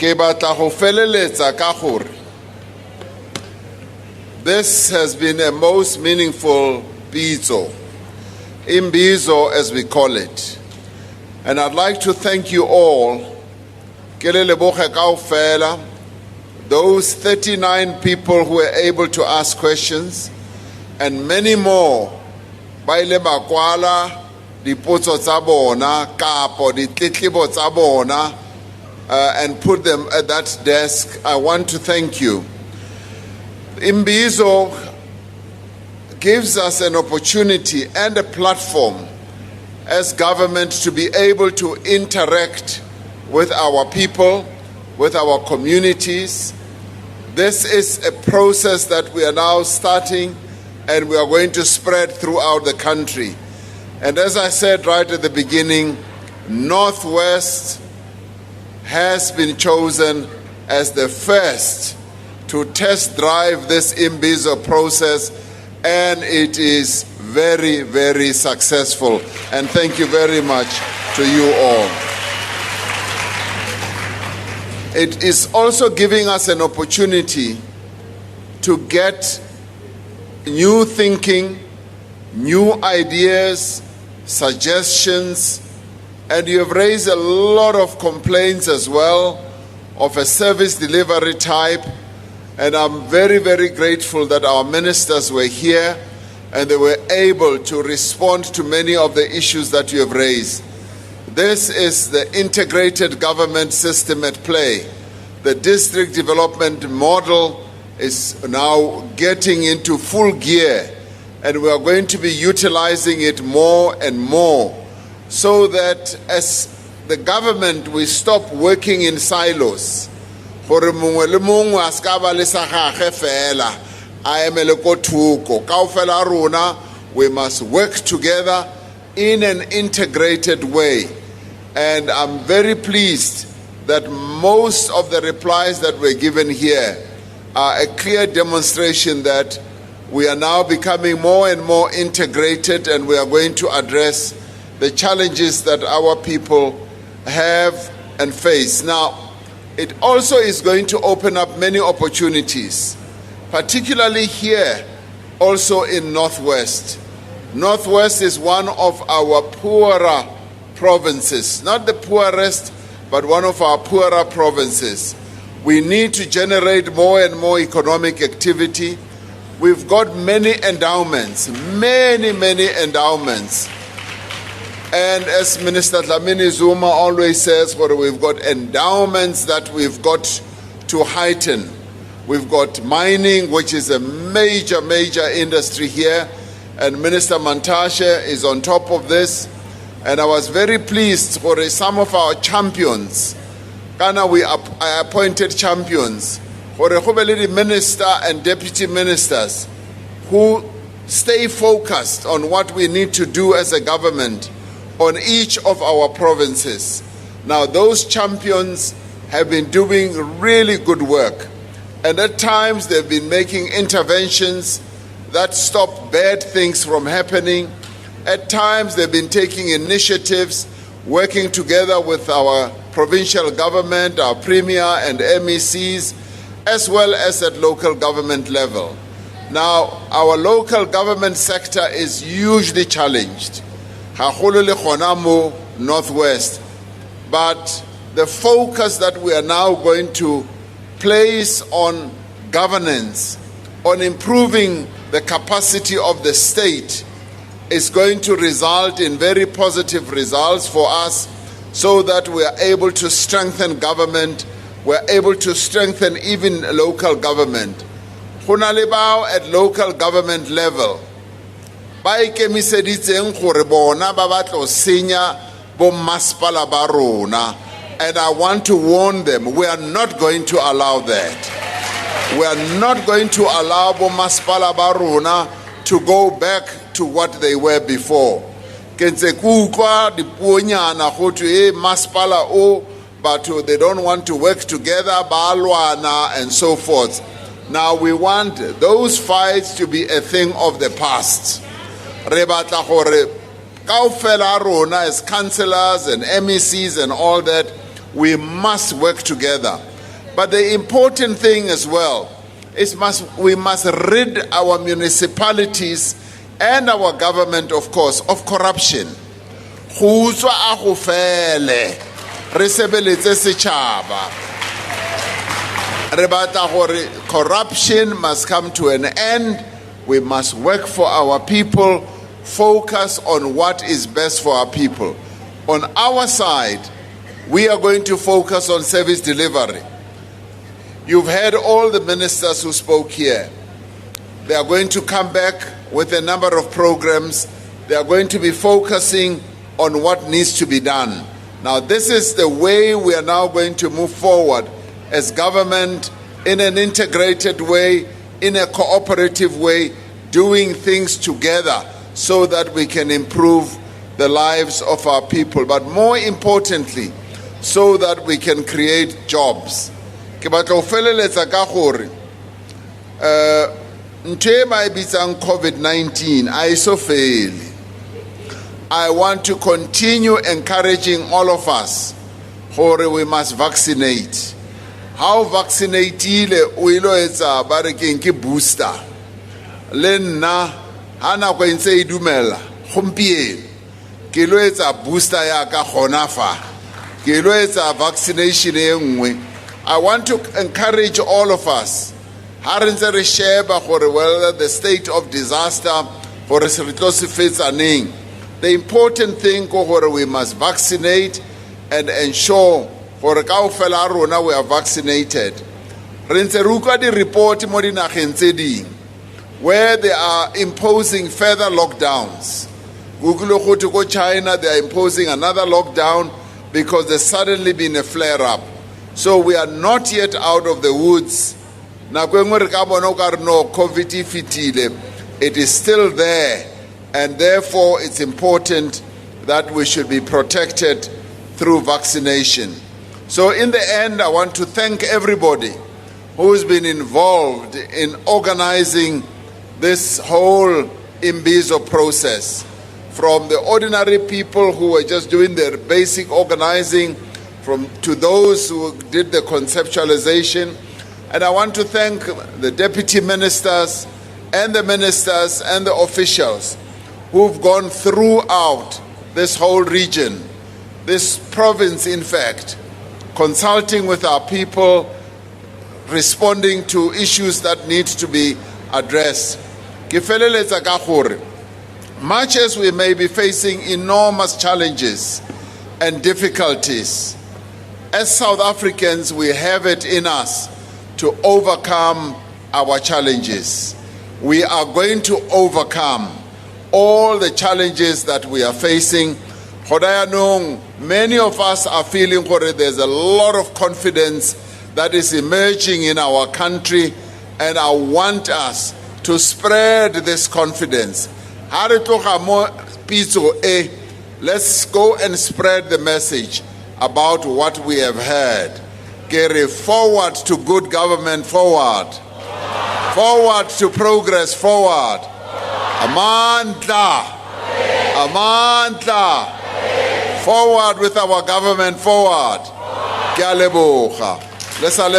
Ke batla go feleletsa ka gore this has been a most meaningful Imbizo as we call it. And I'd like to thank you all, those 39 people who were able to ask questions, and many more, and put them at that desk. I want to thank you. Imbizo gives us an opportunity and a platform as government to be able to interact with our people, with our communities. This is a process that we are now starting, and we are going to spread throughout the country. And as I said right at the beginning, Northwest has been chosen as the first to test drive this Imbizo process, and it is very, very successful. And thank you very much to you all. It is also giving us an opportunity to get new thinking, new ideas, suggestions, and you have raised a lot of complaints as well of a service delivery type. And I'm very, very grateful that our ministers were here and they were able to respond to many of the issues that you have raised. This is the integrated government system at play. The district development model is now getting into full gear, and we are going to be utilizing it more and more, so that as the government, we stop working in silos. We must work together in an integrated way. And I'm very pleased that most of the replies that were given here are a clear demonstration that we are now becoming more and more integrated, and we are going to address the challenges that our people have and face. Now, it also is going to open up many opportunities, particularly here, also in Northwest. Northwest is one of our poorer provinces, not the poorest, but one of our poorer provinces. We need to generate more and more economic activity. We've got many endowments, many endowments. And as Minister Dlamini Zuma always says, we've got endowments that we've got to heighten. We've got mining, which is a major industry here, and Minister Mantashe is on top of this. And I was very pleased for some of our champions. I appointed champions for the minister and deputy ministers who stay focused on what we need to do as a government on each of our provinces. Now, those champions have been doing really good work, and at times they've been making interventions that stop bad things from happening. At times they've been taking initiatives, working together with our provincial government, our premier and MECs, as well as at local government level. Now, our local government sector is hugely challenged, Northwest, but the focus that we are now going to place on governance, on improving the capacity of the state, is going to result in very positive results for us, so that we are able to strengthen government, we are able to strengthen even local government. At local government level, and I want to warn them, we are not going to allow that. We are not going to allow Bomaspala Baruna to go back to what they were before. But they don't want to work together, and so forth. Now we want those fights to be a thing of the past. As councillors and MECs and all that, we must work together. But the important thing as well is we must rid our municipalities and our government, of course, of corruption. Go utswa a go fele, re sebeletse setšhaba. Re batla gore corruption must come to an end. We must work for our people, focus on what is best for our people. On our side, we are going to focus on service delivery. You've heard all the ministers who spoke here. They are going to come back with a number of programs. They are going to be focusing on what needs to be done. Now, this is the way we are now going to move forward as government, in an integrated way, in a cooperative way, doing things together so that we can improve the lives of our people, but more importantly, so that we can create jobs. Ke batla go feleletsa ka gore ntho e ba e bitsang COVID-19 a e so fele. I want to continue encouraging all of us gore we must vaccinate. How vaccinateile o ilo etsa ba re keng ke booster. Le nna ha nako e ntse e dumela gompieno ke lo etsa booster ya ka gona fa ke lo etsa vaccination e nngwe. I want to encourage all of us. Whether the state of disaster or the important thing we must vaccinate and ensure for we are vaccinated. Report where they are imposing further lockdowns. Google to go China, they are imposing another lockdown because there's suddenly been a flare-up. So we are not yet out of the woods. It is still there, and therefore it's important that we should be protected through vaccination. So in the end, I want to thank everybody who's been involved in organizing this whole Imbizo process, from the ordinary people who were just doing their basic organizing, to those who did the conceptualization. And I want to thank the deputy ministers and the officials who've gone throughout this whole region, this province in fact, consulting with our people, responding to issues that need to be addressed. Much as we may be facing enormous challenges and difficulties, as South Africans, we have it in us to overcome our challenges. We are going to overcome all the challenges that we are facing. Many of us are feeling there's a lot of confidence that is emerging in our country, and I want us to spread this confidence. Let's go and spread the message about what we have heard. Carry forward to good government, forward. Forward to progress, forward. Amandla. Amandla. Forward with our government, forward. Ke a leboga. Let's all